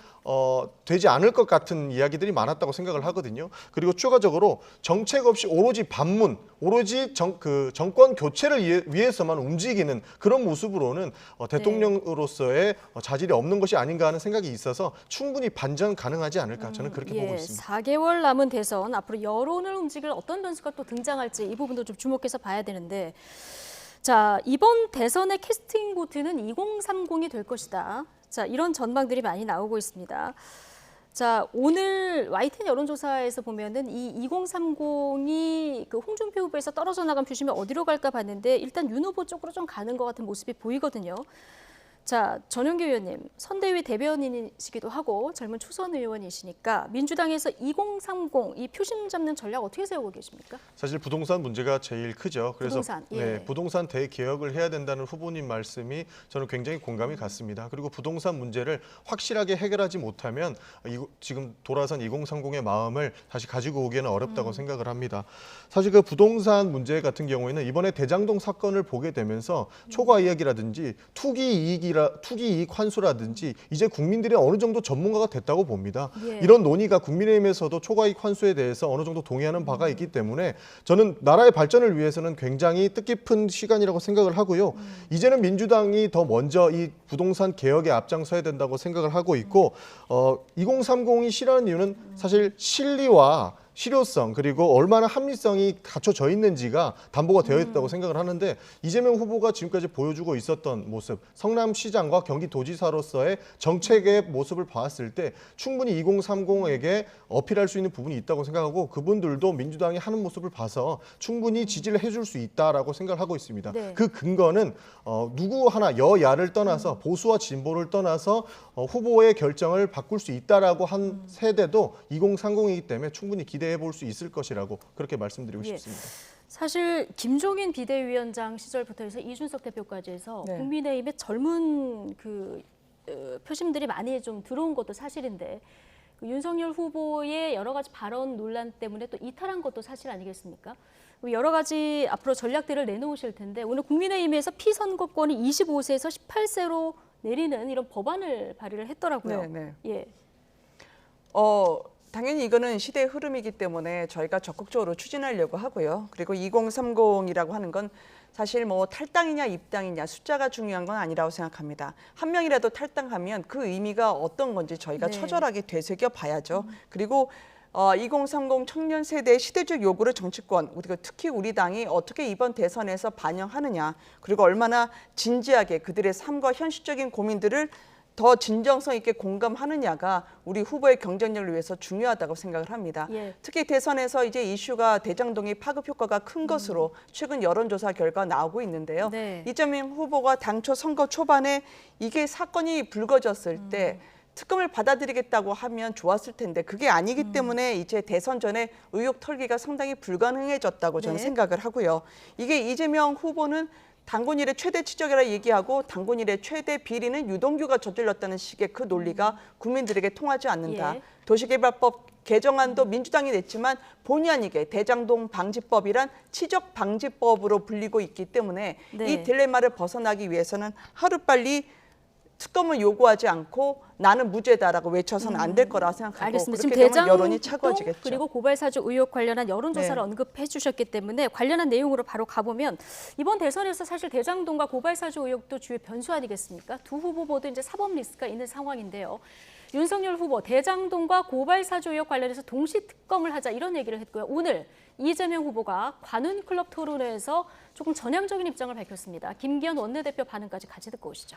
되지 않을 것 같은 이야기들이 많았다고 생각을 하거든요. 그리고 추가적으로 정책 없이 오로지 반문, 오로지 정권 교체를 위해서만 움직이는 그런 모습으로는 대통령으로서의 자질이 없는 것이 아닌가 하는 생각이 있어서 충분히 반전 가능하지 않을까, 저는 그렇게 보고 있습니다. 4개월 남은 대선, 앞으로 여론을 움직일 어떤 변수가 또 등장할지 이 부분도 좀 주목해서 봐야 되는데, 자 이번 대선의 캐스팅 보트는 2030이 될 것이다. 자 이런 전망들이 많이 나오고 있습니다. 자 오늘 YTN 여론조사에서 보면은 이 2030이 그 홍준표 후보에서 떨어져 나간 표심이 어디로 갈까 봤는데 일단 윤 후보 쪽으로 좀 가는 것 같은 모습이 보이거든요. 자, 전용기 의원님, 선대위 대변인이시기도 하고 젊은 초선 의원이시니까 민주당에서 2030 이 표심 잡는 전략 어떻게 세우고 계십니까? 사실 부동산 문제가 제일 크죠. 그래서 부동산, 예. 부동산 대개혁을 해야 된다는 후보님 말씀이 저는 굉장히 공감이 갔습니다. 그리고 부동산 문제를 확실하게 해결하지 못하면 지금 돌아선 2030의 마음을 다시 가지고 오기에는 어렵다고 생각을 합니다. 사실 그 부동산 문제 같은 경우에는 이번에 대장동 사건을 보게 되면서 초과 이야기라든지 투기 이익 환수라든지 이제 국민들이 어느 정도 전문가가 됐다고 봅니다. 예. 이런 논의가 국민의힘에서도 초과이익 환수에 대해서 어느 정도 동의하는 바가 있기 때문에 저는 나라의 발전을 위해서는 굉장히 뜻깊은 시간이라고 생각을 하고요. 이제는 민주당이 더 먼저 이 부동산 개혁에 앞장서야 된다고 생각을 하고 있고 2030이 싫어하는 이유는 사실 실리와 실효성, 그리고 얼마나 합리성이 갖춰져 있는지가 담보가 되어 있다고 생각을 하는데, 이재명 후보가 지금까지 보여주고 있었던 모습, 성남시장과 경기도지사로서의 정책의 모습을 봤을 때 충분히 2030에게 어필할 수 있는 부분이 있다고 생각하고, 그분들도 민주당이 하는 모습을 봐서 충분히 지지를 해줄 수 있다라고 생각을 하고 있습니다. 네. 그 근거는 누구 하나 여야를 떠나서 보수와 진보를 떠나서 후보의 결정을 바꿀 수 있다라고 한 세대도 2030이기 때문에 충분히 기대해 볼 수 있을 것이라고 그렇게 말씀드리고 예. 싶습니다. 사실 김종인 비대위원장 시절부터 해서 이준석 대표까지 해서 네. 국민의힘의 젊은 그 표심들이 많이 좀 들어온 것도 사실인데, 그 윤석열 후보의 여러 가지 발언 논란 때문에 또 이탈한 것도 사실 아니겠습니까? 여러 가지 앞으로 전략들을 내놓으실 텐데, 오늘 국민의힘에서 피선거권을 25세에서 18세로 내리는 이런 법안을 발의를 했더라고요. 네. 예. 당연히 이거는 시대의 흐름이기 때문에 저희가 적극적으로 추진하려고 하고요. 그리고 2030이라고 하는 건 사실 뭐 탈당이냐 입당이냐 숫자가 중요한 건 아니라고 생각합니다. 한 명이라도 탈당하면 그 의미가 어떤 건지 저희가 네. 처절하게 되새겨 봐야죠. 그리고 2030 청년 세대의 시대적 요구를 정치권, 그리고 특히 우리 당이 어떻게 이번 대선에서 반영하느냐, 그리고 얼마나 진지하게 그들의 삶과 현실적인 고민들을 더 진정성 있게 공감하느냐가 우리 후보의 경쟁력을 위해서 중요하다고 생각을 합니다. 예. 특히 대선에서 이제 이슈가 대장동이 파급 효과가 큰 것으로 최근 여론조사 결과 나오고 있는데요. 네. 이재명 후보가 당초 선거 초반에 이게 사건이 불거졌을 때 특검을 받아들이겠다고 하면 좋았을 텐데 그게 아니기 때문에 이제 대선 전에 의혹 털기가 상당히 불가능해졌다고 저는 네. 생각을 하고요. 이게 이재명 후보는 당군 일의 최대 치적이라 얘기하고 당군 일의 최대 비리는 유동규가 저질렀다는 식의 그 논리가 국민들에게 통하지 않는다. 예. 도시개발법 개정안도 민주당이 냈지만 본의 아니게 대장동 방지법이란 치적 방지법으로 불리고 있기 때문에 네. 이 딜레마를 벗어나기 위해서는 하루빨리 특검을 요구하지 않고 나는 무죄다라고 외쳐서는 안 될 거라 생각하고 알겠습니다. 그렇게 지금 되면 여론이 대장동 차가워지겠죠. 그리고 고발사주 의혹 관련한 여론조사를 네. 언급해 주셨기 때문에 관련한 내용으로 바로 가보면 이번 대선에서 사실 대장동과 고발사주 의혹도 주요 변수 아니겠습니까? 두 후보 모두 이제 사법 리스크가 있는 상황인데요. 윤석열 후보 대장동과 고발사주 의혹 관련해서 동시 특검을 하자 이런 얘기를 했고요. 오늘 이재명 후보가 관훈클럽 토론회에서 조금 전향적인 입장을 밝혔습니다. 김기현 원내대표 반응까지 같이 듣고 오시죠.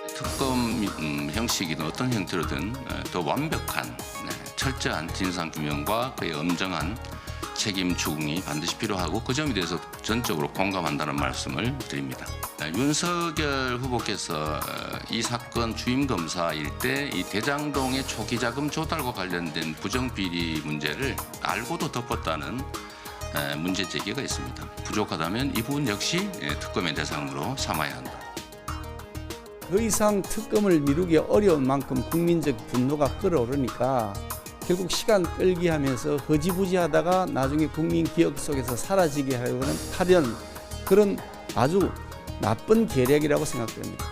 특검 형식이든 어떤 형태로든 더 완벽한 철저한 진상규명과 그의 엄정한 책임 추궁이 반드시 필요하고 그 점에 대해서 전적으로 공감한다는 말씀을 드립니다. 윤석열 후보께서 이 사건 주임 검사일 때 이 대장동의 초기 자금 조달과 관련된 부정비리 문제를 알고도 덮었다는 문제 제기가 있습니다. 부족하다면 이 부분 역시 특검의 대상으로 삼아야 한다. 더 이상 특검을 미루기 어려운 만큼 국민적 분노가 끓어오르니까 결국 시간 끌기 하면서 허지부지하다가 나중에 국민 기억 속에서 사라지게 하려는 하려는 그런 아주 나쁜 계략이라고 생각됩니다.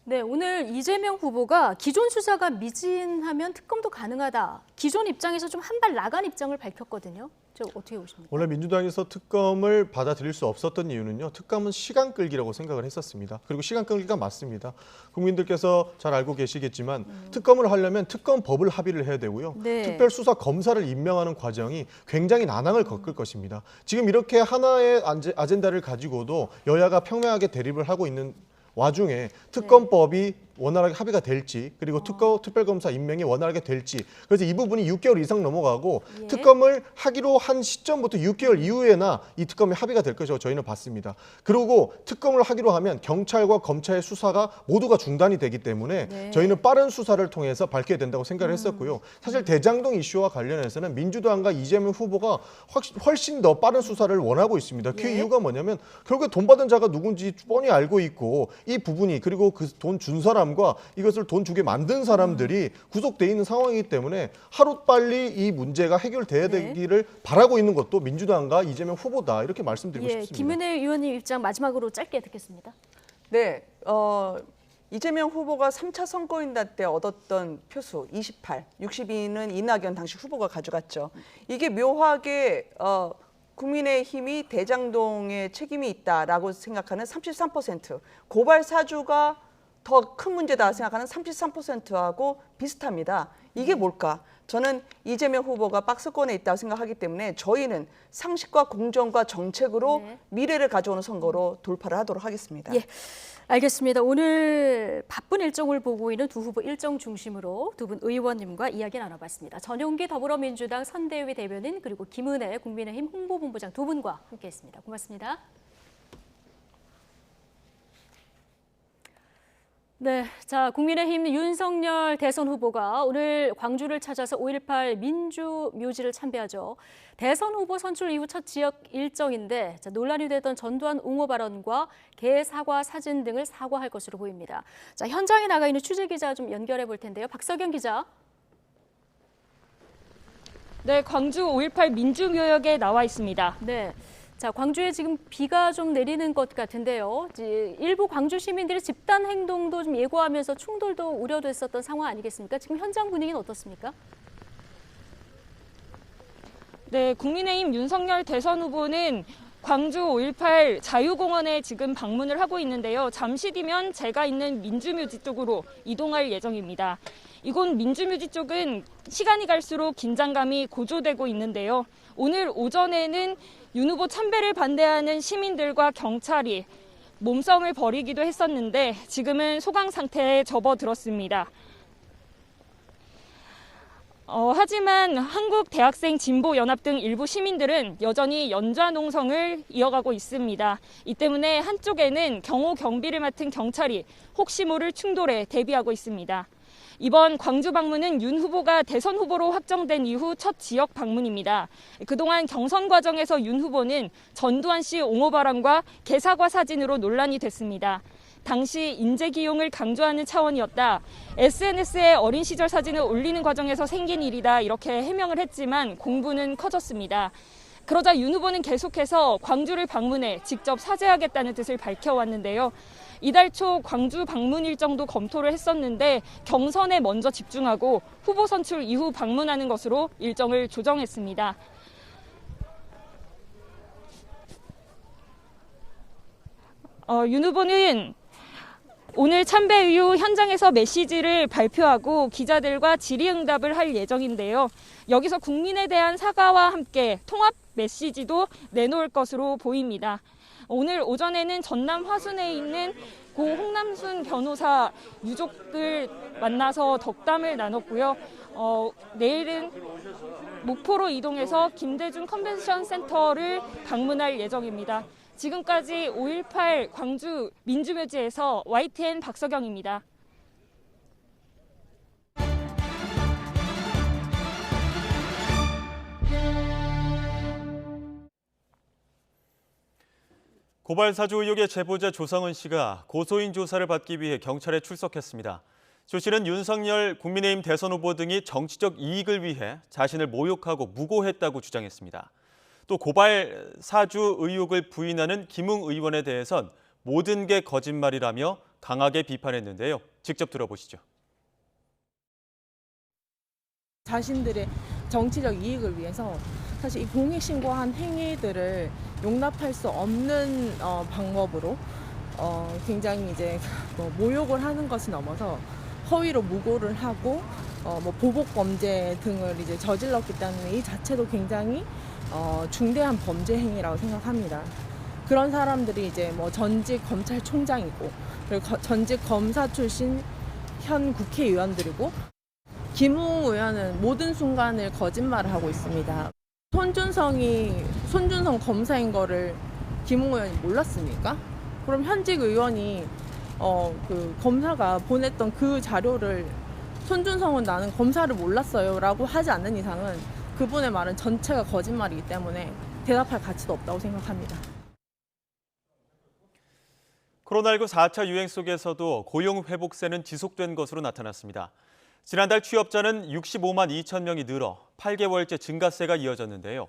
네, 오늘 이재명 후보가 기존 수사가 미진하면 특검도 가능하다. 기존 입장에서 좀 한 발 나간 입장을 밝혔거든요. 저 어떻게 보십니까? 원래 민주당에서 특검을 받아들일 수 없었던 이유는요. 특검은 시간 끌기라고 생각을 했었습니다. 그리고 시간 끌기가 맞습니다. 국민들께서 잘 알고 계시겠지만 특검을 하려면 특검법을 합의를 해야 되고요. 네. 특별수사검사를 임명하는 과정이 굉장히 난항을 겪을 것입니다. 지금 이렇게 하나의 아젠다를 가지고도 여야가 평명하게 대립을 하고 있는 와중에 특검법이 원활하게 합의가 될지 그리고 특별검사 임명이 원활하게 될지 그래서 이 부분이 6개월 이상 넘어가고 예. 특검을 하기로 한 시점부터 6개월 이후에나 이 특검이 합의가 될 것이라고 저희는 봤습니다. 그리고 특검을 하기로 하면 경찰과 검찰의 수사가 모두가 중단이 되기 때문에 네. 저희는 빠른 수사를 통해서 밝혀야 된다고 생각을 했었고요. 사실 대장동 이슈와 관련해서는 민주당과 이재명 후보가 훨씬 더 빠른 수사를 원하고 있습니다. 그 예. 이유가 뭐냐면 결국에 돈 받은 자가 누군지 뻔히 알고 있고 이 부분이 그리고 그 돈 준 사람과 이것을 돈 주게 만든 사람들이 구속돼 있는 상황이기 때문에 하루빨리 이 문제가 해결돼야 되기를 바라고 있는 것도 민주당과 이재명 후보다 이렇게 말씀드리고 싶습니다. 김은혜 의원님 입장 마지막으로 짧게 듣겠습니다. 네, 이재명 후보가 3차 선거인단 때 얻었던 표수 28, 62는 이낙연 당시 후보가 가져갔죠. 이게 묘하게 국민의힘이 대장동에 책임이 있다라고 생각하는 33%, 고발 사주가 더 큰 문제다 생각하는 33%하고 비슷합니다. 이게 뭘까? 저는 이재명 후보가 박스권에 있다고 생각하기 때문에 저희는 상식과 공정과 정책으로 네. 미래를 가져오는 선거로 돌파를 하도록 하겠습니다. 예, 알겠습니다. 오늘 바쁜 일정을 보고 있는 두 후보 일정 중심으로 두 분 의원님과 이야기 나눠봤습니다. 전용기 더불어민주당 선대위 대변인 그리고 김은혜 국민의힘 홍보본부장 두 분과 함께했습니다. 고맙습니다. 네, 자 국민의힘 윤석열 대선 후보가 오늘 광주를 찾아서 5.18 민주묘지를 참배하죠. 대선 후보 선출 이후 첫 지역 일정인데 논란이 되던 전두환 옹호 발언과 개 사과 사진 등을 사과할 것으로 보입니다. 자 현장에 나가 있는 취재 기자 좀 연결해 볼 텐데요. 박석영 기자. 네, 광주 5.18 민주묘역에 나와 있습니다. 네. 자, 광주에 지금 비가 좀 내리는 것 같은데요. 일부 광주 시민들이 집단 행동도 좀 예고하면서 충돌도 우려됐었던 상황 아니겠습니까? 지금 현장 분위기는 어떻습니까? 네, 국민의힘 윤석열 대선 후보는 광주 5.18 자유공원에 지금 방문을 하고 있는데요. 잠시 뒤면 제가 있는 민주묘지 쪽으로 이동할 예정입니다. 이곳 민주묘지 쪽은 시간이 갈수록 긴장감이 고조되고 있는데요. 오늘 오전에는 윤 후보 참배를 반대하는 시민들과 경찰이 몸싸움을 벌이기도 했었는데 지금은 소강 상태에 접어들었습니다. 하지만 한국대학생진보연합 등 일부 시민들은 여전히 연좌농성을 이어가고 있습니다. 이 때문에 한쪽에는 경호 경비를 맡은 경찰이 혹시 모를 충돌에 대비하고 있습니다. 이번 광주 방문은 윤 후보가 대선 후보로 확정된 이후 첫 지역 방문입니다. 그동안 경선 과정에서 윤 후보는 전두환 씨 옹호 발언과 개사과 사진으로 논란이 됐습니다. 당시 인재 기용을 강조하는 차원이었다. SNS에 어린 시절 사진을 올리는 과정에서 생긴 일이다. 이렇게 해명을 했지만 공분은 커졌습니다. 그러자 윤 후보는 계속해서 광주를 방문해 직접 사죄하겠다는 뜻을 밝혀왔는데요. 이달 초 광주 방문 일정도 검토를 했었는데 경선에 먼저 집중하고 후보 선출 이후 방문하는 것으로 일정을 조정했습니다. 윤 후보는 오늘 참배 이후 현장에서 메시지를 발표하고 기자들과 질의응답을 할 예정인데요. 여기서 국민에 대한 사과와 함께 통합 메시지도 내놓을 것으로 보입니다. 오늘 오전에는 전남 화순에 있는 고 홍남순 변호사 유족들 만나서 덕담을 나눴고요. 내일은 목포로 이동해서 김대중 컨벤션 센터를 방문할 예정입니다. 지금까지 5.18 광주 민주묘지에서 YTN 박서경입니다. 고발사주 의혹의 제보자 조성은 씨가 고소인 조사를 받기 위해 경찰에 출석했습니다. 조 씨는 윤석열 국민의힘 대선 후보 등이 정치적 이익을 위해 자신을 모욕하고 무고했다고 주장했습니다. 또 고발사주 의혹을 부인하는 김웅 의원에 대해선 모든 게 거짓말이라며 강하게 비판했는데요. 직접 들어보시죠. 자신들의 정치적 이익을 위해서 사실 이 공익신고한 행위들을 용납할 수 없는 방법으로 굉장히 이제 모욕을 하는 것을 넘어서 허위로 무고를 하고 보복 범죄 등을 이제 저질렀기 때문에 이 자체도 굉장히 중대한 범죄 행위라고 생각합니다. 그런 사람들이 이제 전직 검찰총장이고 그리고 전직 검사 출신 현 국회의원들이고 김웅 의원은 모든 순간을 거짓말을 하고 있습니다. 손준성 검사인 거를 김웅 의원이 몰랐습니까? 그럼 현직 의원이 그 검사가 보냈던 그 자료를 손준성은 나는 검사를 몰랐어요 라고 하지 않는 이상은 그분의 말은 전체가 거짓말이기 때문에 대답할 가치도 없다고 생각합니다. 코로나19 4차 유행 속에서도 고용 회복세는 지속된 것으로 나타났습니다. 지난달 취업자는 65만 2천 명이 늘어 8개월째 증가세가 이어졌는데요.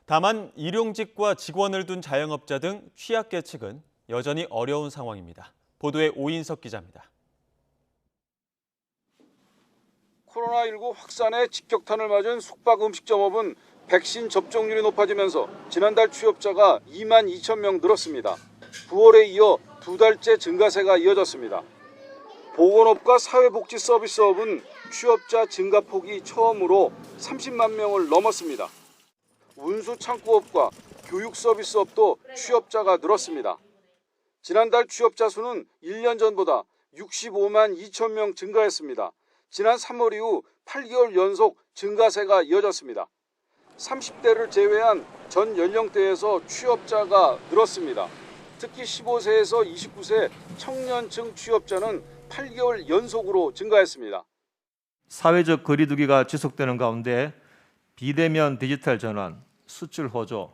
다만 일용직과 직원을 둔 자영업자 등 취약계층은 여전히 어려운 상황입니다. 보도에 오인석 기자입니다. 코로나19 확산의 직격탄을 맞은 숙박음식점업은 백신 접종률이 높아지면서 지난달 취업자가 2만 2천 명 늘었습니다. 9월에 이어 두 달째 증가세가 이어졌습니다. 보건업과 사회복지 서비스업은 취업자 증가폭이 처음으로 30만 명을 넘었습니다. 운수 창구업과 교육 서비스업도 취업자가 늘었습니다. 지난달 취업자 수는 1년 전보다 65만 2천 명 증가했습니다. 지난 3월 이후 8개월 연속 증가세가 이어졌습니다. 30대를 제외한 전 연령대에서 취업자가 늘었습니다. 특히 15세에서 29세 청년층 취업자는 8개월 연속으로 증가했습니다. 사회적 거리두기가 지속되는 가운데 비대면 디지털 전환, 수출 호조,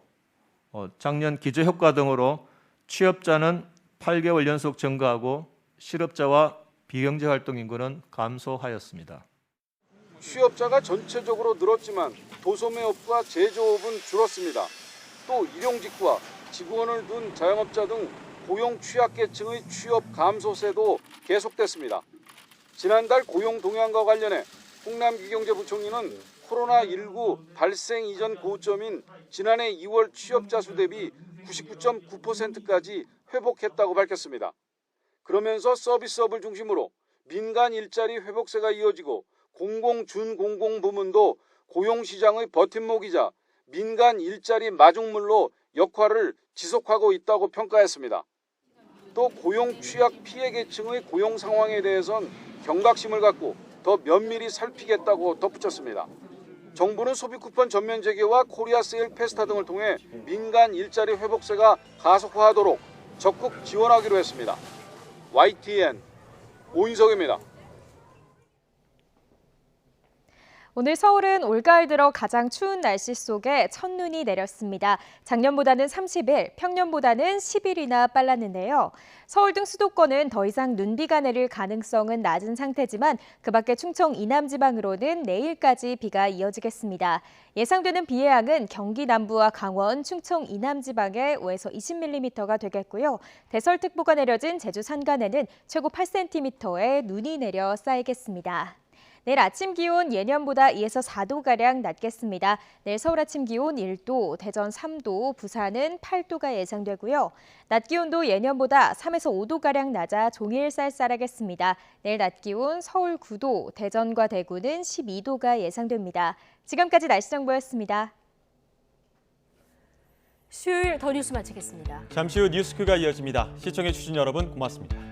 작년 기저효과 등으로 취업자는 8개월 연속 증가하고 실업자와 비경제활동 인구는 감소하였습니다. 취업자가 전체적으로 늘었지만 도소매업과 제조업은 줄었습니다. 또 일용직과 직원을 둔 자영업자 등 고용 취약계층의 취업 감소세도 계속됐습니다. 지난달 고용 동향과 관련해 홍남기 경제부총리는 코로나19 발생 이전 고점인 지난해 2월 취업자 수 대비 99.9%까지 회복했다고 밝혔습니다. 그러면서 서비스업을 중심으로 민간 일자리 회복세가 이어지고 공공, 준공공 부문도 고용시장의 버팀목이자 민간 일자리 마중물로 역할을 지속하고 있다고 평가했습니다. 또 고용 취약 피해 계층의 고용 상황에 대해선 경각심을 갖고 더 면밀히 살피겠다고 덧붙였습니다. 정부는 소비 쿠폰 전면 재개와 코리아 세일 페스타 등을 통해 민간 일자리 회복세가 가속화하도록 적극 지원하기로 했습니다. YTN 오인석입니다. 오늘 서울은 올가을 들어 가장 추운 날씨 속에 첫눈이 내렸습니다. 작년보다는 30일, 평년보다는 10일이나 빨랐는데요. 서울 등 수도권은 더 이상 눈비가 내릴 가능성은 낮은 상태지만 그 밖에 충청 이남 지방으로는 내일까지 비가 이어지겠습니다. 예상되는 비의 양은 경기 남부와 강원, 충청 이남 지방에 5에서 20mm가 되겠고요. 대설특보가 내려진 제주 산간에는 최고 8cm의 눈이 내려 쌓이겠습니다. 내일 아침 기온 예년보다 2에서 4도가량 낮겠습니다. 내일 서울 아침 기온 1도, 대전 3도, 부산은 8도가 예상되고요. 낮 기온도 예년보다 3에서 5도가량 낮아 종일 쌀쌀하겠습니다. 내일 낮 기온 서울 9도, 대전과 대구는 12도가 예상됩니다. 지금까지 날씨 정보였습니다. 수요일 더 뉴스 마치겠습니다. 잠시 후 뉴스큐가 이어집니다. 시청해주신 여러분 고맙습니다.